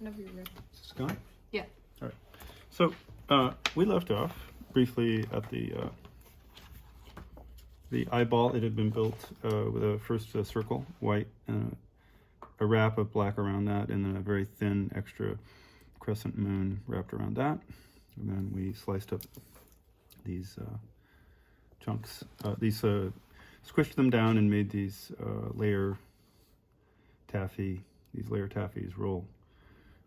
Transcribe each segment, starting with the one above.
Whenever you're ready. Is this going? Yeah. All right. So we left off briefly at the eyeball. It had been built with a first circle, white, and a wrap of black around that, and then a very thin extra crescent moon wrapped around that. And then we sliced up these chunks. Squished them down and made these layer taffies roll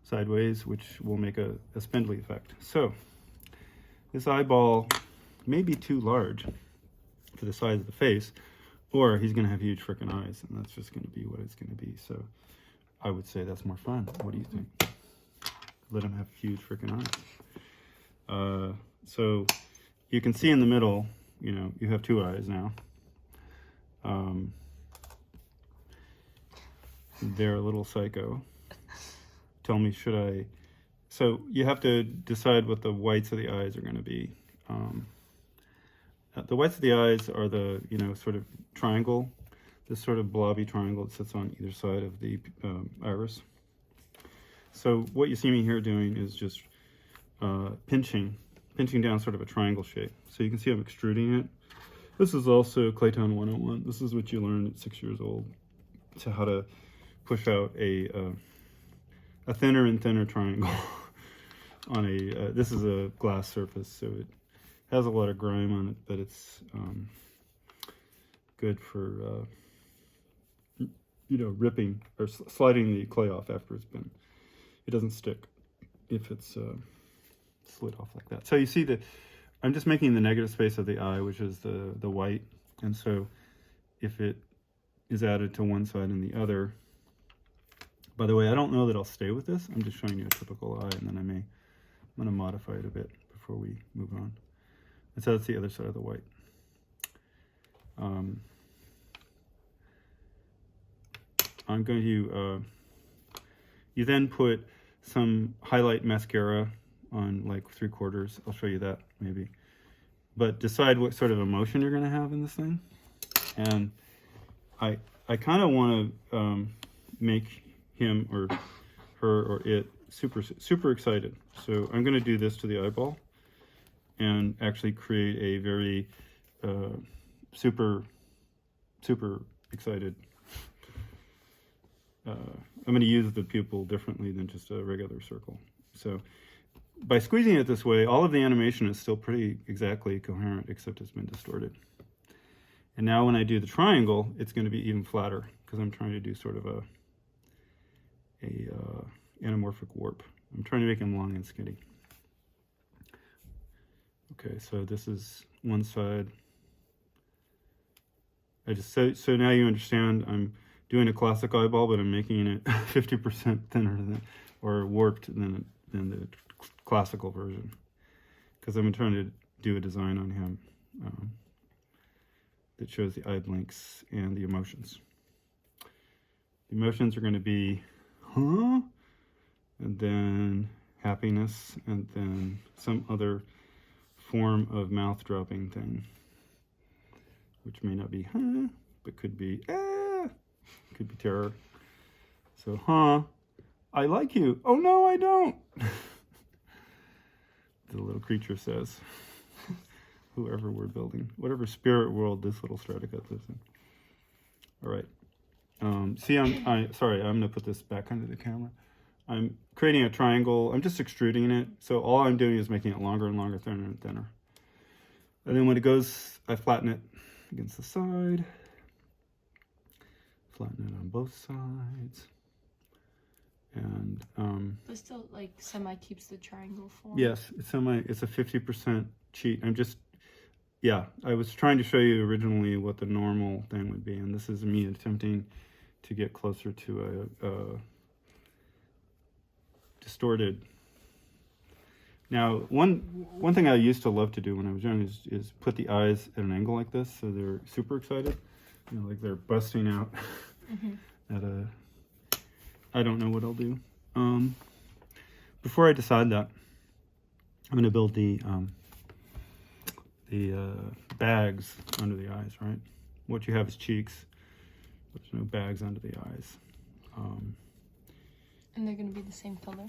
sideways, which will make a spindly effect. So this eyeball may be too large for the size of the face, or he's going to have huge freaking eyes, and that's just going to be what it's going to be. So I would say that's more fun. What do you think? Let him have huge freaking eyes. So you can see in the middle, you know, you have two eyes now. They're a little psycho. Tell me, should I? So you have to decide what the whites of the eyes are going to be. The whites of the eyes are the, you know, sort of triangle, this sort of blobby triangle that sits on either side of the iris. So what you see me here doing is just pinching down sort of a triangle shape. So you can see I'm extruding it. This is also Clayton 101. This is what you learn at 6 years old. So how to push out a thinner and thinner triangle on a, this is a glass surface, so it has a lot of grime on it, but it's good for, you know, ripping or sliding the clay off after it's been, it doesn't stick if it's slid off like that. So you see that I'm just making the negative space of the eye, which is the white, and so if it is added to one side and the other, by the way, I don't know that I'll stay with this. I'm just showing you a typical eye, and then I'm going to modify it a bit before we move on. And so that's the other side of the white. I'm going to, you then put some highlight mascara on like 3/4. I'll show you that maybe. But decide what sort of emotion you're going to have in this thing. And I kind of want to make him or her or it super excited. So I'm going to do this to the eyeball and actually create a very super excited. I'm going to use the pupil differently than just a regular circle. So by squeezing it this way, all of the animation is still pretty exactly coherent, except it's been distorted. And now when I do the triangle, it's going to be even flatter because I'm trying to do sort of a anamorphic warp. I'm trying to make him long and skinny. Okay, so this is one side. So now you understand I'm doing a classic eyeball, but I'm making it 50% thinner than, or warped than the classical version, because I'm trying to do a design on him that shows the eye blinks and the emotions. The emotions are going to be, huh? And then happiness, and then some other form of mouth dropping thing, which may not be huh, but could be could be terror. So, huh? I like you. Oh no, I don't. The little creature says. Whoever we're building, whatever spirit world this little Stratocut lives in. All right. See, sorry, I'm gonna put this back under the camera. I'm creating a triangle. I'm just extruding it. So all I'm doing is making it longer and longer, thinner and thinner. And then when it goes, I flatten it against the side. Flatten it on both sides. And but still, like, semi keeps the triangle form. yes, it's a 50% cheat. I was trying to show you originally what the normal thing would be, and this is me attempting to get closer to a distorted. Now, one thing I used to love to do when I was young is put the eyes at an angle like this, so they're super excited, you know, like they're busting out. At a, I don't know what I'll do. Before I decide that, I'm going to build the bags under the eyes, right? What you have is cheeks. There's no bags under the eyes. And they're gonna be the same color.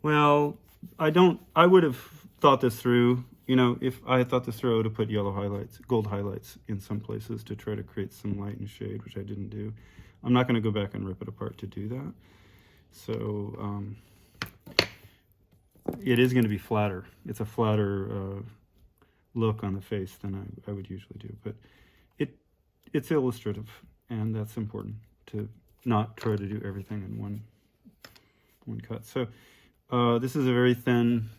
Well, I would have thought this through. You know, if I had thought this through, I would have put yellow highlights, gold highlights in some places to try to create some light and shade, which I didn't do. I'm not going to go back and rip it apart to do that. So it is going to be flatter. It's a flatter look on the face than I would usually do. But it's illustrative, and that's important to not try to do everything in one cut. So this is a very thin,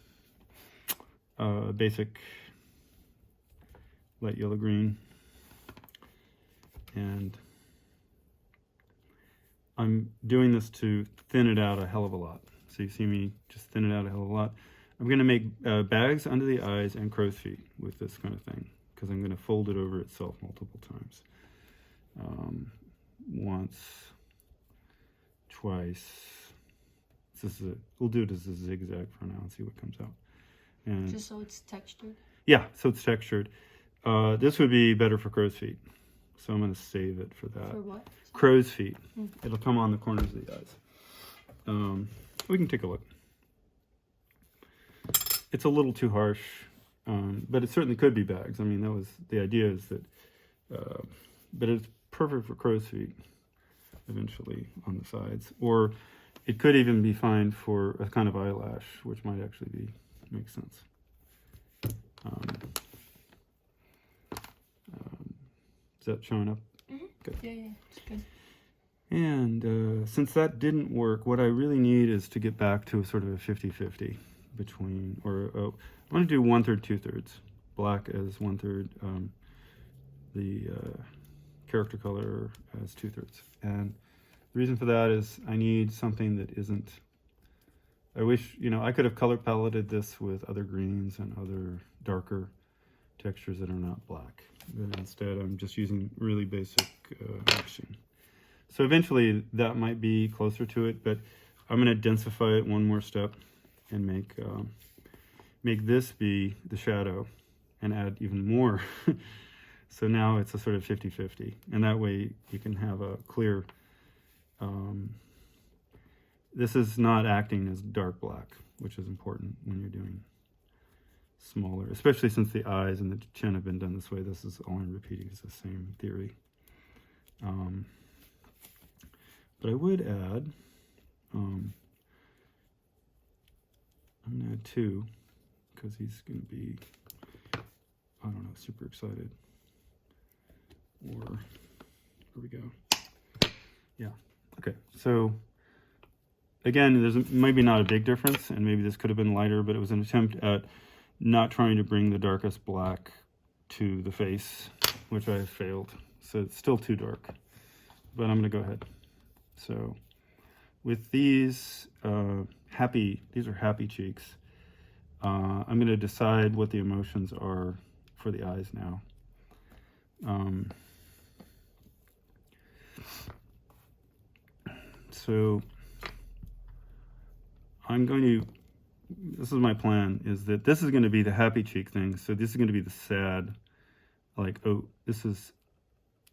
basic light yellow green, and I'm doing this to thin it out a hell of a lot. So you see me just thin it out a hell of a lot. I'm going to make bags under the eyes and crow's feet with this kind of thing, because I'm going to fold it over itself multiple times. Once, twice. We'll do it as a zigzag for now and see what comes out. And just so it's textured? Yeah, so it's textured. This would be better for crow's feet. So I'm going to save it for that. For what? Crow's feet. It'll come on the corners of the eyes. We can take a look. It's a little too harsh, but it certainly could be bags. I mean, that was the idea, is that, but it's perfect for crow's feet eventually on the sides. Or it could even be fine for a kind of eyelash, which might actually make sense. Is that showing up? Mm-hmm. Good. Yeah, it's good. And since that didn't work, what I really need is to get back to a sort of a 50-50 between, or I want to do 1/3, 2/3. Black as 1/3, the character color as 2/3. And the reason for that is I need something that isn't, I wish, I could have color paletted this with other greens and other darker textures that are not black. But instead, I'm just using really basic mixing. So eventually, that might be closer to it, but I'm going to densify it one more step and make this be the shadow and add even more. So now it's a sort of 50-50, and that way you can have a clear, this is not acting as dark black, which is important when you're doing smaller, especially since the eyes and the chin have been done this way. This is all I'm repeating, is the same theory. But I would add, I'm going to add 2, because he's going to be, I don't know, super excited. Or, here we go. Yeah, okay. So, again, there's maybe not a big difference, and maybe this could have been lighter, but it was an attempt at not trying to bring the darkest black to the face, which I failed. So it's still too dark, but I'm going to go ahead. So with these these are happy cheeks. I'm going to decide what the emotions are for the eyes now. So I'm going to, this is my plan, is that this is going to be the happy cheek thing. So this is going to be the sad, like, oh, this is,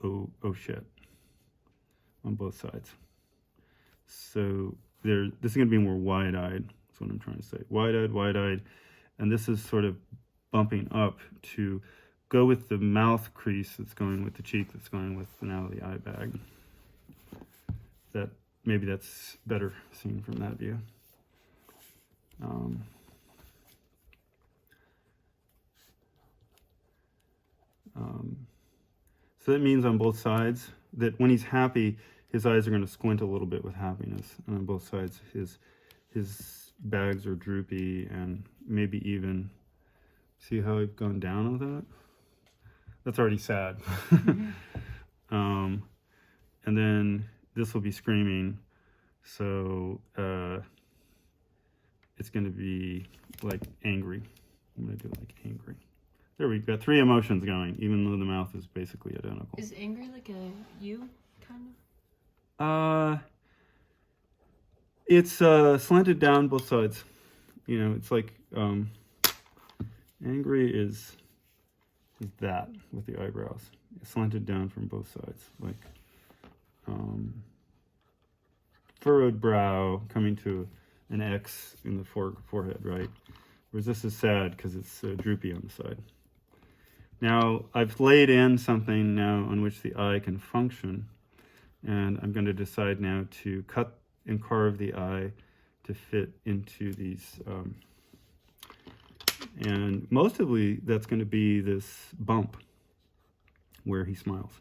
oh shit, on both sides. So this is going to be more wide-eyed. That's what I'm trying to say. Wide-eyed. And this is sort of bumping up to go with the mouth crease that's going with the cheek that's going with now the eye bag. Maybe that's better seen from that view. So that means on both sides that when he's happy, his eyes are going to squint a little bit with happiness, and on both sides his bags are droopy, and maybe even, see how I've gone down with that? That's already sad. And then this will be screaming, so it's going to be like angry. I'm going to do like angry. There we got 3 emotions going, even though the mouth is basically identical. Is angry like a U, kind of? It's slanted down both sides. It's like angry is that with the eyebrows. It's slanted down from both sides, like furrowed brow coming to an X in the forehead, right? Whereas this is sad because it's droopy on the side. Now, I've laid in something now on which the eye can function, and I'm going to decide now to cut and carve the eye to fit into these. And mostly that's going to be this bump where he smiles.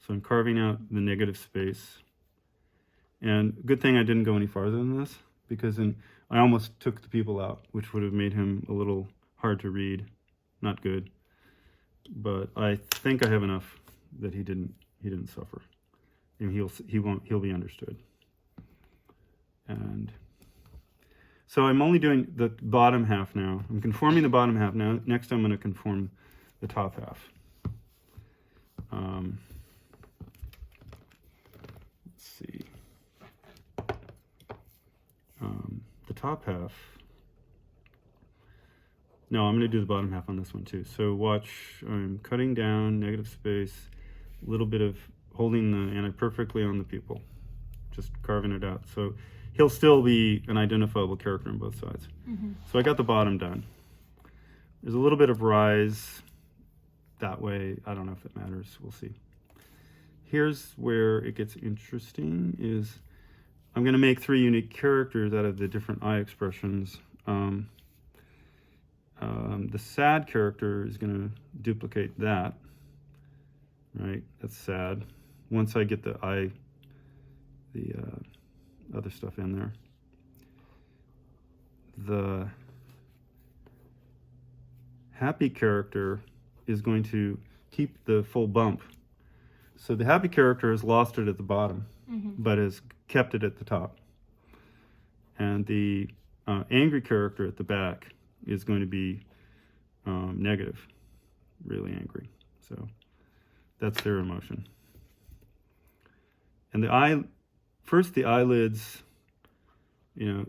So I'm carving out the negative space. And good thing I didn't go any farther than this, because I almost took the pupil out, which would have made him a little hard to read. Not good. But I think I have enough that he didn't suffer. And he'll be understood. And so I'm only doing the bottom half now. I'm conforming the bottom half now. Next I'm going to conform the top half. Let's see. The top half. No, I'm going to do the bottom half on this one too. So watch, I'm cutting down, negative space, a little bit of holding the anti perfectly on the pupil, just carving it out. So he'll still be an identifiable character on both sides. Mm-hmm. So I got the bottom done. There's a little bit of rise that way. I don't know if it matters. We'll see. Here's where it gets interesting is I'm going to make 3 unique characters out of the different eye expressions. The sad character is going to duplicate that, right? That's sad. Once I get the other stuff in there. The happy character is going to keep the full bump. So the happy character has lost it at the bottom, but has kept it at the top. And the angry character at the back is going to be negative, really angry. So that's their emotion. And the eyelids, you know,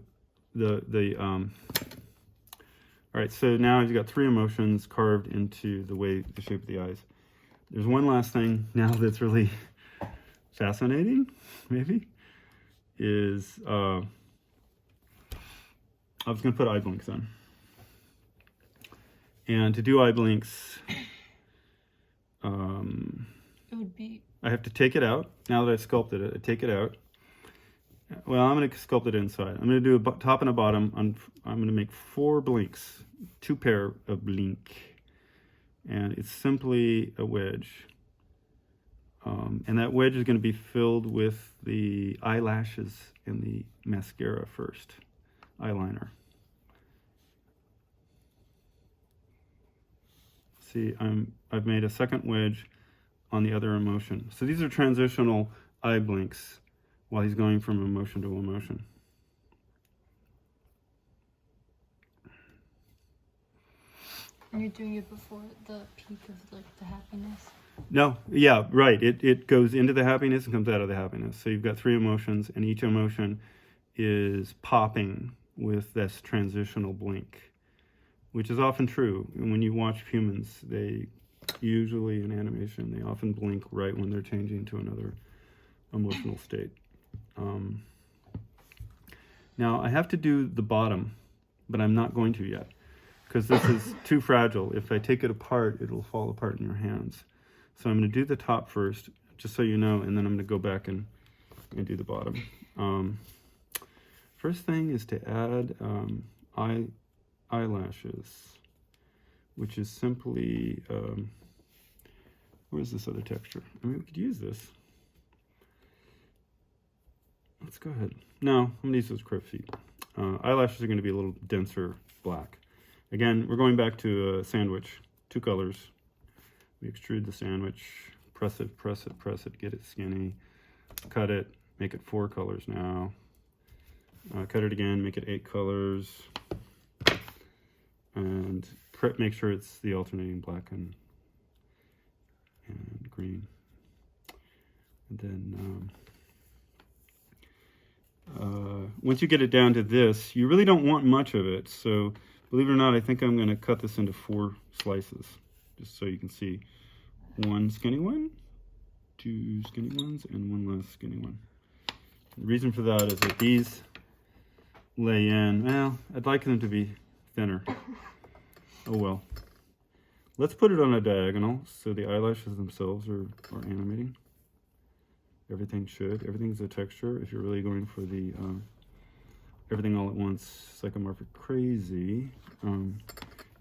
all right, so now you've got 3 emotions carved into the shape of the eyes. There's one last thing now that's really fascinating, maybe, is I was going to put eye blinks on. And to do eye blinks, it would be... I have to take it out. Now that I've sculpted it, I take it out. Well, I'm going to sculpt it inside. I'm going to do a top and a bottom. I'm going to make 4 blinks, 2 pair of blink. And it's simply a wedge. And that wedge is going to be filled with the eyelashes and the mascara first, eyeliner. See, I've made a second wedge on the other emotion. So these are transitional eye blinks while he's going from emotion to emotion. And you're doing it before the peak of like the happiness? No, yeah, right. It goes into the happiness and comes out of the happiness. So you've got 3 emotions, and each emotion is popping with this transitional blink, which is often true. And when you watch humans, they usually in animation, they often blink right when they're changing to another emotional state. Now I have to do the bottom, but I'm not going to yet because this is too fragile. If I take it apart, it'll fall apart in your hands. So I'm going to do the top first, just so you know, and then I'm going to go back and do the bottom. First thing is to add eyelashes, which is simply, where's this other texture? I mean, we could use this. Let's go ahead. No, I'm going to use those crib feet. Eyelashes are going to be a little denser black. Again, we're going back to a sandwich, 2 colors. We extrude the sandwich, press it, get it skinny, cut it, make it 4 colors now. Cut it again, make it 8 colors. And make sure it's the alternating black and green. And then once you get it down to this, you really don't want much of it. So believe it or not, I think I'm going to cut this into 4 slices, just so you can see 1 skinny one, 2 skinny ones, and 1 less skinny one. The reason for that is that these lay in, well, I'd like them to be thinner. Oh well. Let's put it on a diagonal so the eyelashes themselves are animating. Everything's a texture. If you're really going for the everything all at once psychomorphic crazy,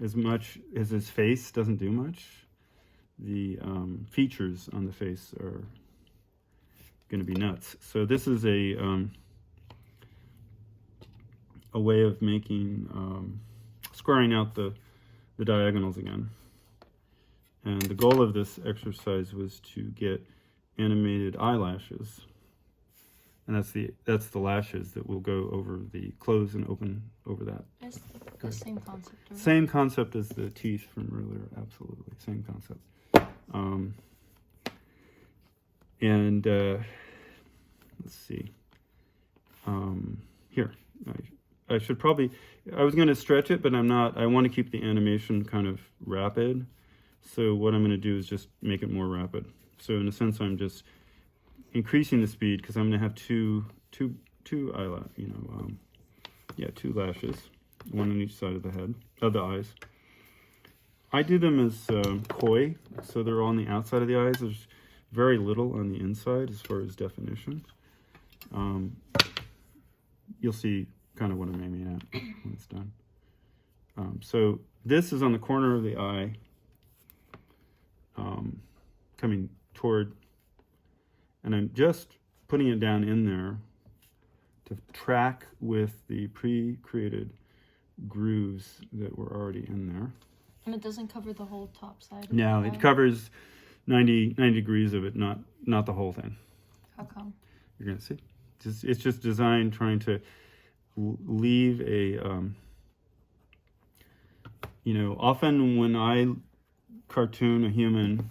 as much as his face doesn't do much, the features on the face are going to be nuts. So this is a way of making squaring out the diagonals again. And the goal of this exercise was to get animated eyelashes, and that's the lashes that will go over the close and open over that. It's the same concept, right? Same concept as the teeth from earlier, absolutely same concept. And let's see. Here, I should probably. I was going to stretch it, but I'm not. I want to keep the animation kind of rapid. So what I'm going to do is just make it more rapid. So in a sense, I'm just increasing the speed because I'm going to have two lashes, one on each side of the head, of the eyes. I do them as koi, so they're on the outside of the eyes. There's very little on the inside as far as definition. You'll see kind of what I'm aiming at when it's done. So this is on the corner of the eye, coming toward, and I'm just putting it down in there to track with the pre-created grooves that were already in there. And it doesn't cover the whole top side? No, it covers 90 degrees of it, not the whole thing. How come? You're going to see. It's just designed trying to leave a, often when I cartoon a human,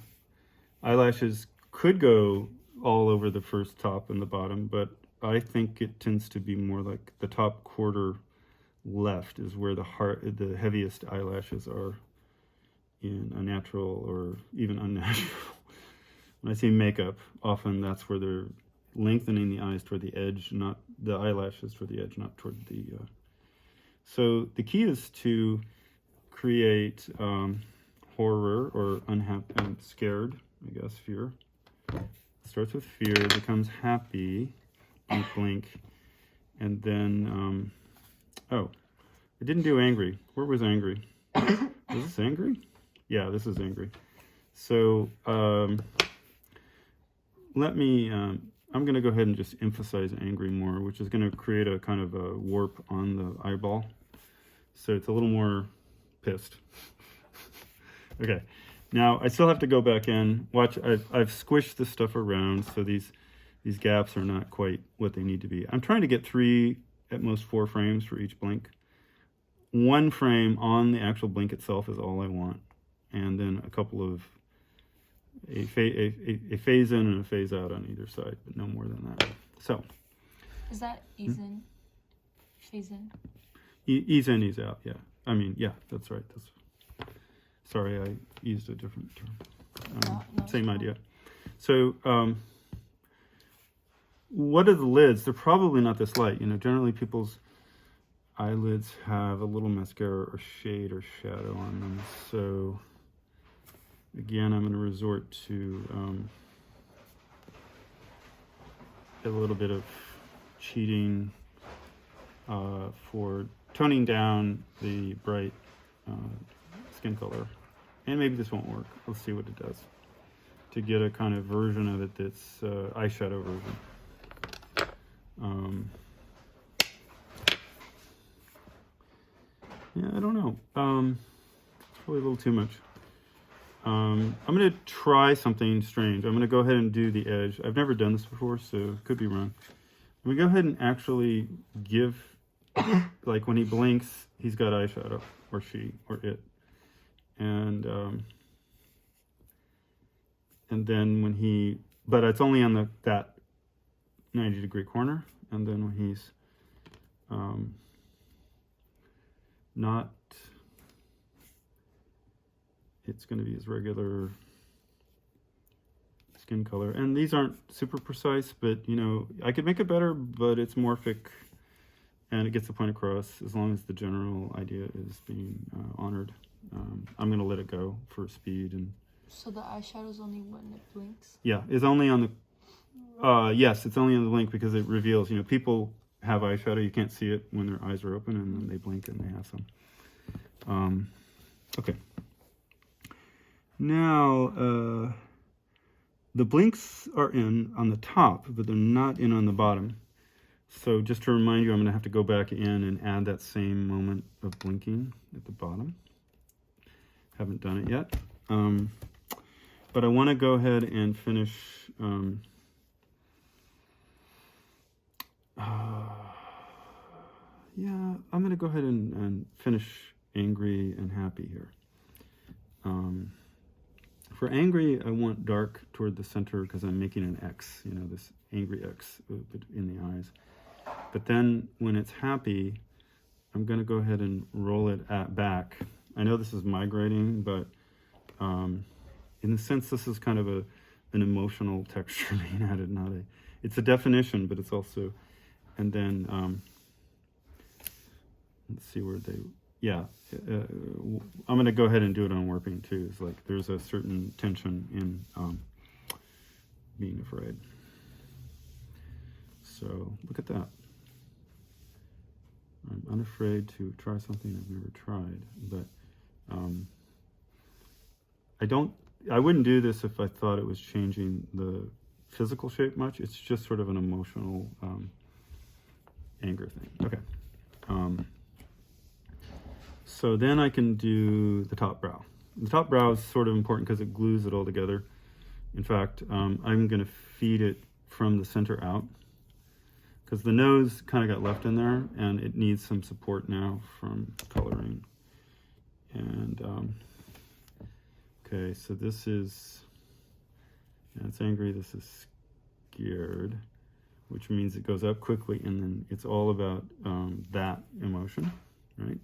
eyelashes could go all over the first top and the bottom, but I think it tends to be more like the top quarter left is where the heaviest eyelashes are in a natural or even unnatural. When I say makeup, often that's where they're lengthening the eyes toward the edge, not the eyelashes toward the edge, not toward the. So the key is to create horror or unhappy, scared, I guess, fear. Starts with fear, becomes happy, blink, and then, oh, I didn't do angry. Where was angry? Is this angry? Yeah, this is angry. So let me, I'm going to go ahead and just emphasize angry more, which is going to create a kind of a warp on the eyeball. So it's a little more pissed. Okay, now I still have to go back in. Watch, I've squished this stuff around, so these gaps are not quite what they need to be. I'm trying to get 3, at most 4 frames for each blink. 1 frame on the actual blink itself is all I want, and then a couple of a phase in and a phase out on either side, but no more than that. So is that ease in, phase in? Ease in, ease out. Yeah, I mean, yeah, that's right. Sorry, I used a different term. Same idea. So what are the lids? They're probably not this light. Generally people's eyelids have a little mascara or shade or shadow on them. So again, I'm going to resort to a little bit of cheating for toning down the bright skin color. And maybe this won't work. Let's see what it does. To get a kind of version of it that's eyeshadow version. Yeah, I don't know. It's probably a little too much. I'm going to try something strange. I'm going to go ahead and do the edge. I've never done this before, so could be wrong. I'm going to go ahead and actually give, like when he blinks, he's got eyeshadow, or she, or it. And then when he, but it's only on that 90-degree corner. And then when he's not, it's going to be his regular skin color. And these aren't super precise, but you know, I could make it better, but it's morphic and it gets the point across as long as the general idea is being honored. I'm going to let it go for speed. And So the eyeshadow's only when it blinks? yeah, it's only on the, yes, it's only on the blink because it reveals, you know, people have eyeshadow, you can't see it when their eyes are open, and then they blink and they have some. Okay. Now, the blinks are in on the top, but they're not in on the bottom. So just to remind you, I'm going to have to go back in and add that same moment of blinking at the bottom. Haven't done it yet. But I want to go ahead and finish. Yeah, I'm going to go ahead and finish angry and happy here. For angry, I want dark toward the center because I'm making an X, you know, this angry X in the eyes. But then when it's happy, I'm going to go ahead and roll it back. I know this is migrating, but in a sense, this is kind of an emotional texture being added, it's a definition, but it's also, and then, let's see where I'm going to go ahead and do it on warping too. It's like there's a certain tension in being afraid. So look at that. I'm unafraid to try something I've never tried, but I wouldn't do this if I thought it was changing the physical shape much. It's just sort of an emotional anger thing. Okay. So then I can do the top brow. The top brow is sort of important because it glues it all together. In fact, I'm going to feed it from the center out because the nose kind of got left in there and it needs some support now from coloring. And okay, so this is, it's angry, this is scared, which means it goes up quickly and then it's all about that emotion, right?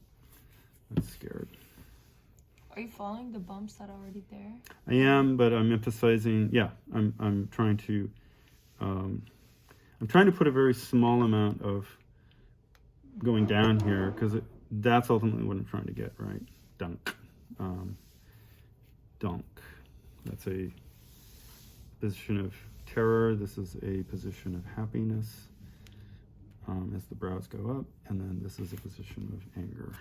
That's scared. Are you following the bumps that are already there? I am, but I'm emphasizing, yeah, I'm trying to put a very small amount of going down here because that's ultimately what I'm trying to get, right? Dunk. Dunk. That's a position of terror. This is a position of happiness as the brows go up, and then this is a position of anger.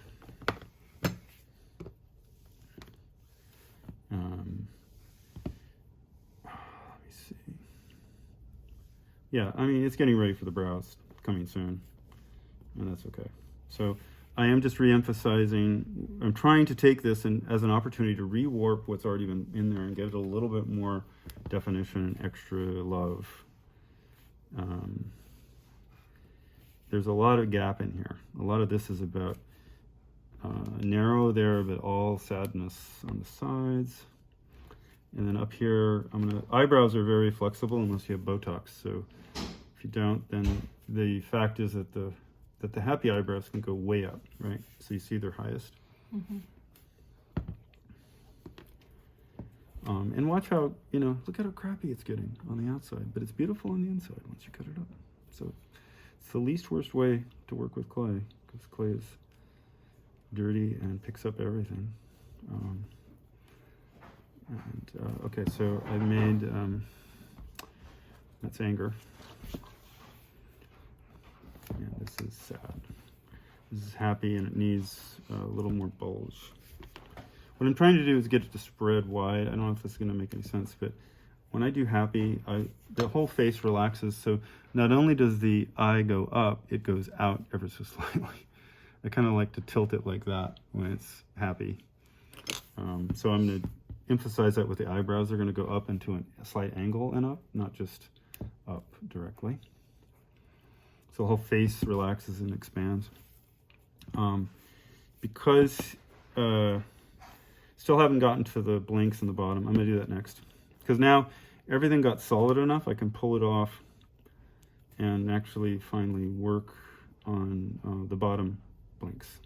Let me see. Yeah, I mean, it's getting ready for the brows coming soon, and that's okay. So I am just re-emphasizing, I'm trying to take this as an opportunity to re-warp what's already been in there and get it a little bit more definition and extra love. There's a lot of gap in here. A lot of this is about narrow there, but all sadness on the sides. And then up here, eyebrows are very flexible unless you have Botox. So if you don't, then the fact is that the happy eyebrows can go way up, right? So you see they're highest. Mm-hmm. And watch how, look at how crappy it's getting on the outside, but it's beautiful on the inside once you cut it up. So it's the least worst way to work with clay, because clay is dirty and picks up everything. Okay, so I made, that's anger. Yeah, this is sad. This is happy, and it needs a little more bulge. What I'm trying to do is get it to spread wide. I don't know if this is going to make any sense, but when I do happy, the whole face relaxes. So not only does the eye go up, it goes out ever so slightly. I kind of like to tilt it like that when it's happy. So I'm going to emphasize that with the eyebrows. They're going to go up into a slight angle and up, not just up directly. So the whole face relaxes and expands. Because still haven't gotten to the blinks in the bottom, I'm going to do that next. Because now everything got solid enough, I can pull it off and actually finally work on the bottom blinks.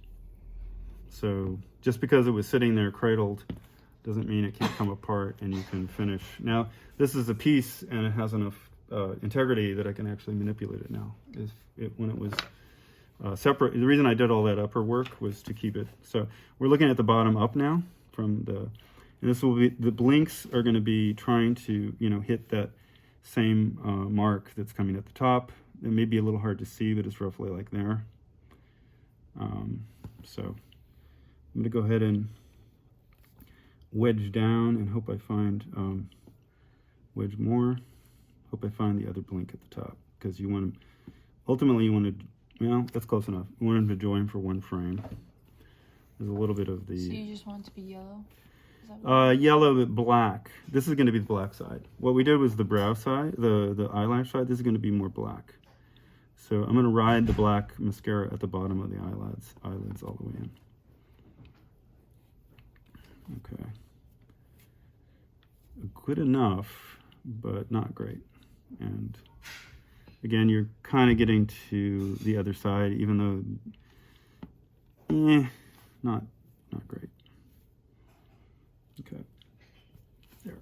So just because it was sitting there cradled doesn't mean it can't come apart and you can finish. Now, this is a piece and it has enough integrity that I can actually manipulate it now. When it was separate, the reason I did all that upper work was to keep it. So we're looking at the bottom up now and this will be, the blinks are going to be trying to, hit that same mark that's coming at the top. It may be a little hard to see, but it's roughly like there. So I'm going to go ahead and wedge down and hope I find, wedge more. Hope I find the other blink at the top, because you want to, ultimately you want to, well, that's close enough. You want them to join for one frame. There's a little bit of the... So you just want it to be yellow? Is that what yellow but black. This is going to be the black side. What we did was the brow side, the eyelash side. This is going to be more black. So I'm going to ride the black mascara at the bottom of the eyelids all the way in. Okay. Good enough, but not great. And again, you're kind of getting to the other side, even though, not great. Okay, there.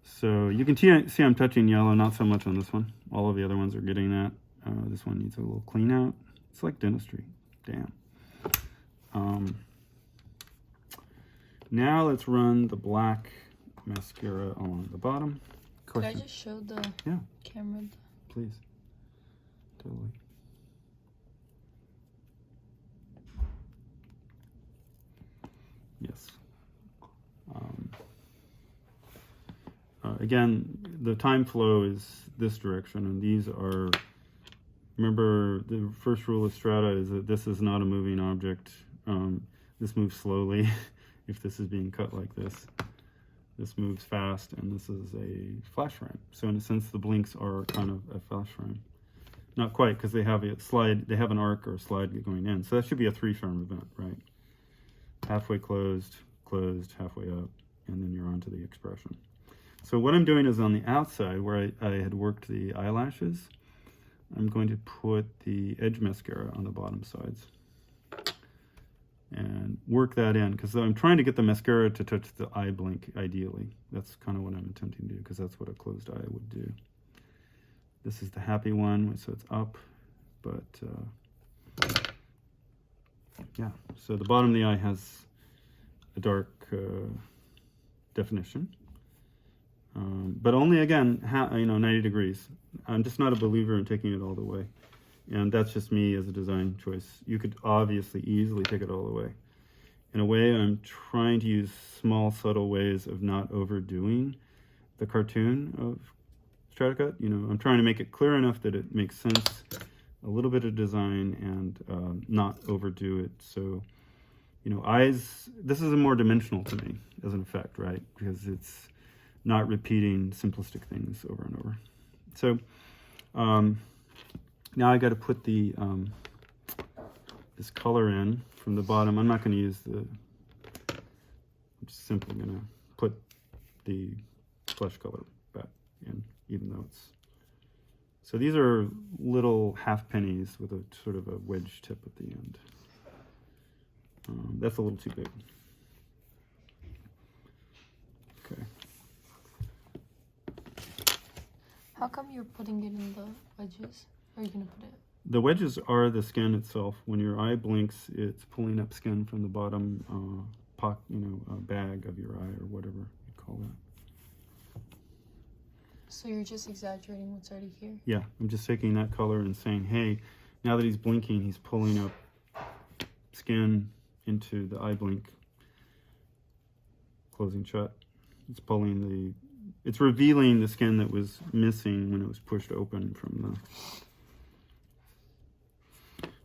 So you can see I'm touching yellow, not so much on this one. All of the other ones are getting that. This one needs a little clean out. It's like dentistry, damn. Now let's run the black mascara along the bottom. Could I just show the camera? Please. Totally. Yes. Again, the time flow is this direction, and these are, remember, the first rule of strata is that this is not a moving object. This moves slowly. If this is being cut like this, this moves fast, and this is a flash frame. So in a sense, the blinks are kind of a flash frame. Not quite, because they have a slide, they have an arc or a slide going in. So that should be a 3-frame event, right? Halfway closed, halfway up, and then you're onto the expression. So what I'm doing is on the outside, where I had worked the eyelashes, I'm going to put the edge mascara on the bottom sides and work that in, because I'm trying to get the mascara to touch the eye blink, ideally. That's kind of what I'm attempting to do, because that's what a closed eye would do. This is the happy one, so it's up, but yeah. So the bottom of the eye has a dark definition, but only, again, 90 degrees. I'm just not a believer in taking it all the way. And that's just me as a design choice. You could obviously easily take it all the way. In a way, I'm trying to use small, subtle ways of not overdoing the cartoon of Stratacut. I'm trying to make it clear enough that it makes sense, a little bit of design, and not overdo it. So, eyes, this is more dimensional to me as an effect, right? Because it's not repeating simplistic things over and over. So, now I got to put the this color in from the bottom. I'm not going to use I'm just simply going to put the flesh color back in, even though it's... So these are little half pennies with a sort of a wedge tip at the end. That's a little too big. Okay. How come you're putting it in the wedges? Or are you going to put it? The wedges are the skin itself. When your eye blinks, it's pulling up skin from the bottom bag of your eye, or whatever you call that. So you're just exaggerating what's already here? Yeah, I'm just taking that color and saying, hey, now that he's blinking, he's pulling up skin into the eye blink, closing shut. It's revealing the skin that was missing when it was pushed open from the...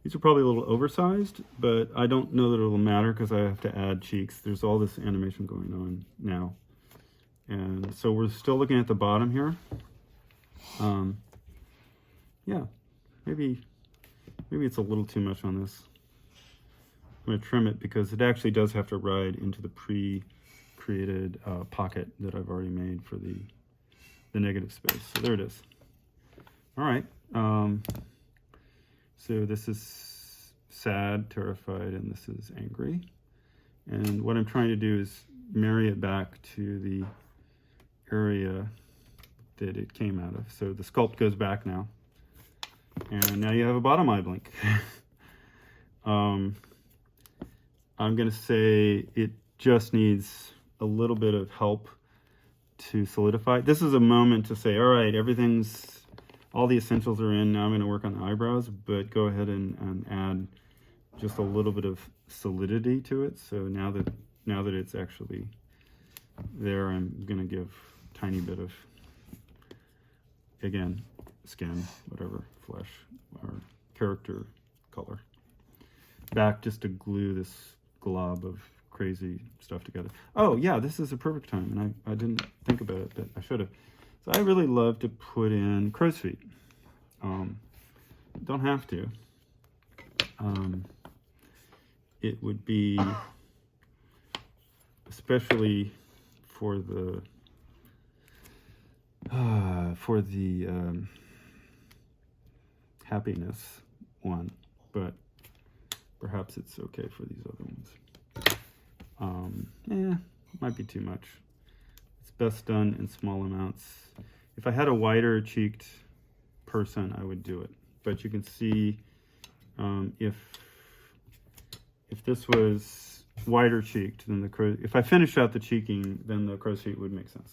These are probably a little oversized, but I don't know that it'll matter because I have to add cheeks. There's all this animation going on now. And so we're still looking at the bottom here. Yeah, maybe it's a little too much on this. I'm going to trim it because it actually does have to ride into the pre-created pocket that I've already made for the negative space. So there it is. All right. So this is sad, terrified, and this is angry. And what I'm trying to do is marry it back to the area that it came out of. So the sculpt goes back now. And now you have a bottom eye blink. I'm going to say it just needs a little bit of help to solidify. This is a moment to say, all right, all the essentials are in. Now I'm going to work on the eyebrows, but go ahead and add just a little bit of solidity to it. So now that it's actually there, I'm going to give a tiny bit of, again, skin, whatever, flesh, or character color. Back just to glue this glob of crazy stuff together. Oh yeah, this is a perfect time, and I didn't think about it, but I should have. So I really love to put in crow's feet. Don't have to. It would be, especially for the happiness one, but perhaps it's okay for these other ones. Might be too much. It's best done in small amounts. If I had a wider cheeked person, I would do it. But you can see if this was wider cheeked, then if I finished out the cheeking, then the crow's feet would make sense.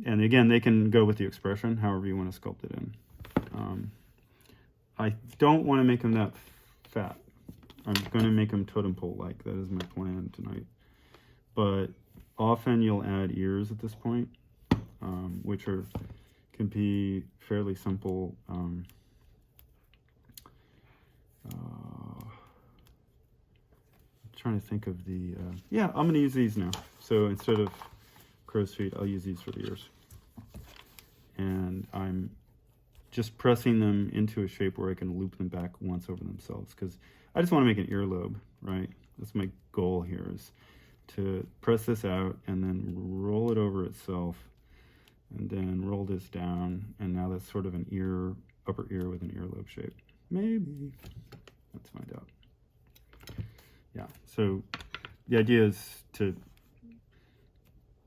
And again, they can go with the expression, however you want to sculpt it in. I don't want to make them that fat. I'm going to make them totem pole-like. That is my plan tonight. But often you'll add ears at this point, which can be fairly simple. I'm trying to think of the... yeah, I'm going to use these now. So instead of crow's feet, I'll use these for the ears. And I'm just pressing them into a shape where I can loop them back once over themselves, because I just want to make an earlobe, right? That's my goal here, is to press this out and then roll it over itself, and then roll this down, and now that's sort of an upper ear with an earlobe shape. Maybe. Let's find out. Yeah, so the idea is to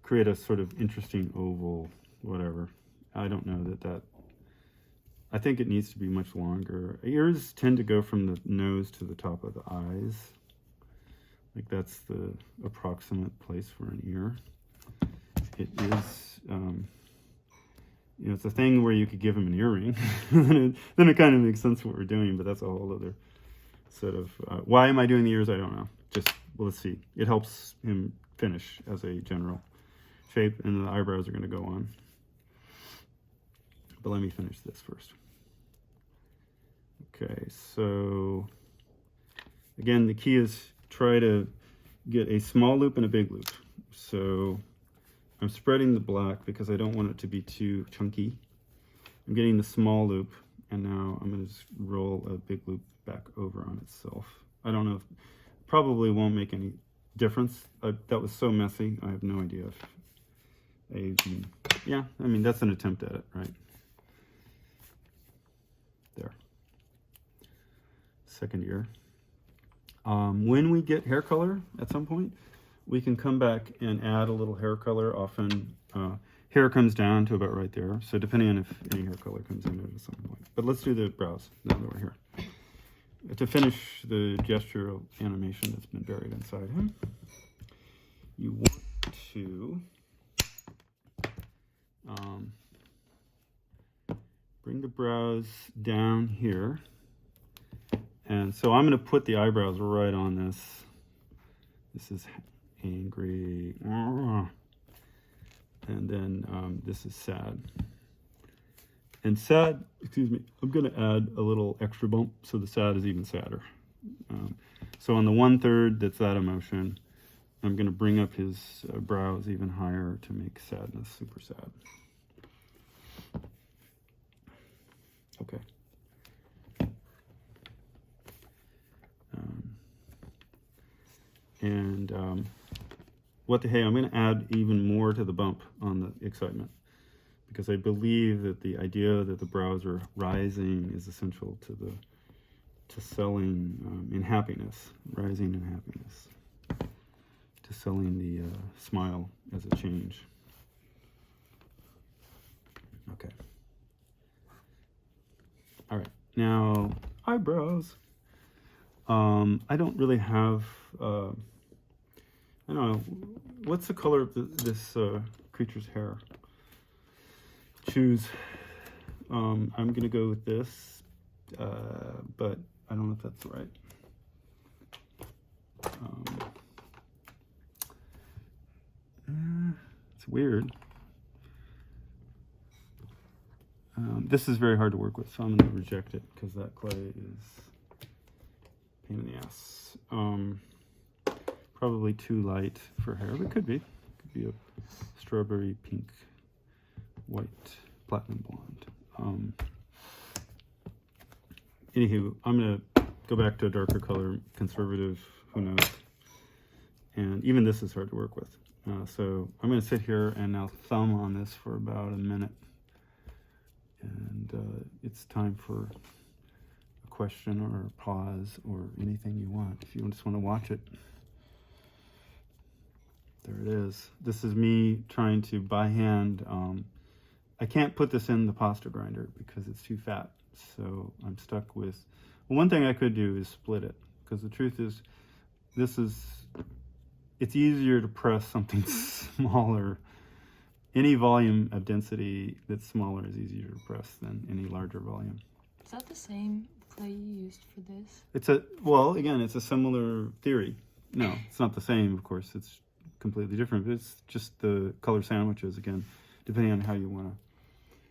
create a sort of interesting oval, whatever. I don't know that I think it needs to be much longer. Ears tend to go from the nose to the top of the eyes. Like that's the approximate place for an ear. It is, it's a thing where you could give him an earring. then it kind of makes sense what we're doing, but that's a whole other sort of, why am I doing the ears? I don't know. Just, well, let's see. It helps him finish as a general shape, and the eyebrows are going to go on. But let me finish this first. Okay, so again, the key is try to get a small loop and a big loop. So I'm spreading the black because I don't want it to be too chunky. I'm getting the small loop, and now I'm going to just roll a big loop back over on itself. I don't know, probably won't make any difference. That was so messy, I have no idea if yeah, I mean, that's an attempt at it, right? There. Second ear. When we get hair color at some point, we can come back and add a little hair color. Often hair comes down to about right there, so depending on if any hair color comes in at some point. But let's do the brows now that we're here. To finish the gestural animation that's been buried inside him, you want to bring the brows down here. And so I'm going to put the eyebrows right on this. This is angry. And then this is sad. And sad, excuse me, I'm going to add a little extra bump so the sad is even sadder. So on the 1/3 that's that emotion, I'm going to bring up his brows even higher to make sadness super sad. Okay. What the hey, I'm going to add even more to the bump on the excitement, because I believe that the idea that the brows are rising is essential to to selling in happiness, rising in happiness, to selling the smile as a change. Okay. All right. Now, eyebrows. I don't really have, I don't know, what's the color of this creature's hair? Choose. I'm going to go with this, but I don't know if that's right. It's weird. This is very hard to work with, so I'm going to reject it because that clay is a pain in the ass. Probably too light for hair, but it could be. It could be a strawberry pink, white, platinum blonde. Anywho, I'm going to go back to a darker color, conservative, who knows. And even this is hard to work with. So I'm going to sit here and now thumb on this for about a minute. And it's time for a question or a pause or anything you want. If you just want to watch it. There it is. This is me trying to, by hand, I can't put this in the pasta grinder because it's too fat. So I'm stuck with, well, one thing I could do is split it. Because the truth is, it's easier to press something smaller. Any volume of density that's smaller is easier to press than any larger volume. Is that the same clay you used for this? Well, again, it's a similar theory. No, it's not the same, of course. It's completely different, but it's just the color sandwiches, again, depending on how you want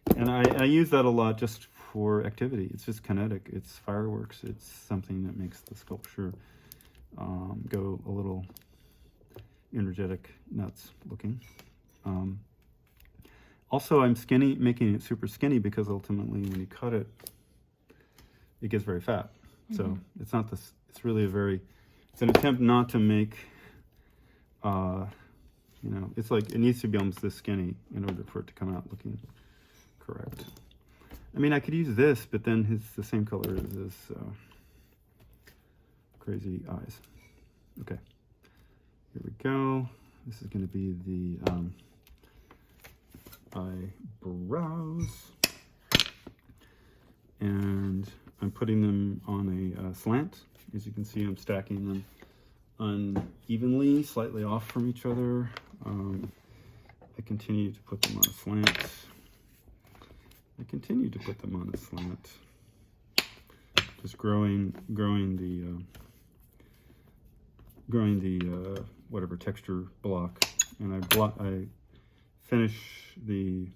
to. And I use that a lot just for activity. It's just kinetic. It's fireworks. It's something that makes the sculpture go a little energetic, nuts looking. Also, I'm making it super skinny because ultimately when you cut it, it gets very fat. So it's not this, it's really it's an attempt not to make, it's like, it needs to be almost this skinny in order for it to come out looking correct. I mean, I could use this, but then it's the same color as his crazy eyes. Okay, here we go. This is going to be the eyebrows, and I'm putting them on a slant. As you can see, I'm stacking them unevenly, slightly off from each other. I continue to put them on a slant. I continue to put them on a slant. Just growing the whatever texture block, and I finish the,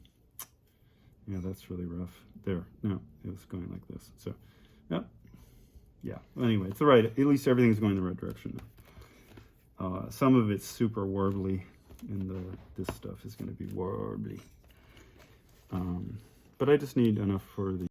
yeah, that's really rough. There, no, it was going like this. So, yep, yeah. Anyway, it's the right. At least everything's going the right direction now. Some of it's super warbly, and this stuff is going to be warbly. But I just need enough for the